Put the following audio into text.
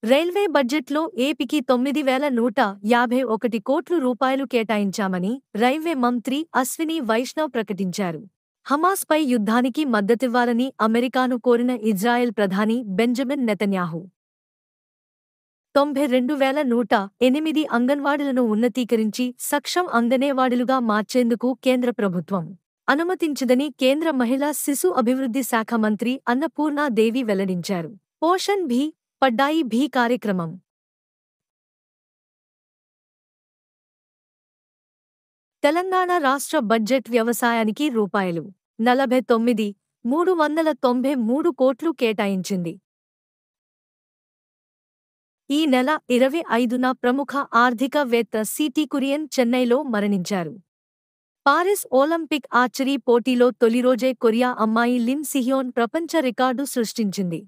Railway బడ్జెట్లో ఏపీకి 9,151 కోట్ల రూపాయలు కేటాయించామని రైల్వే మంత్రి అశ్విని వైష్ణవ్ ప్రకటించారు. హమాస్పై యుద్ధానికి మద్దతివ్వాలని అమెరికాను కోరిన ఇజ్రాయెల్ ప్రధాని బెంజమిన్ నెతన్యాహు 92,108 అంగన్వాడీలను ఉన్నతీకరించి సక్షం అంగనేవాడీలుగా మార్చేందుకు కేంద్ర ప్రభుత్వం అనుమతించిందని కేంద్ర మహిళా శిశు అభివృద్ధి శాఖ మంత్రి అన్నపూర్ణా దేవి వెల్లడించారు. పోషణ్ భీ పడ్డాయి భీ కార్యక్రమం తెలంగాణ రాష్ట్ర బడ్జెట్ వ్యవసాయానికి రూ. 49,393 కోట్లు కేటాయించింది. ఈ నెల 25న ప్రముఖ ఆర్థికవేత్త సిటీ కురియన్ చెన్నైలో మరణించారు. పారిస్ ఒలింపిక్ ఆర్చరీ పోటీలో తొలిరోజే కొరియా అమ్మాయి లిన్ సిహియోన్ ప్రపంచ రికార్డు సృష్టించింది.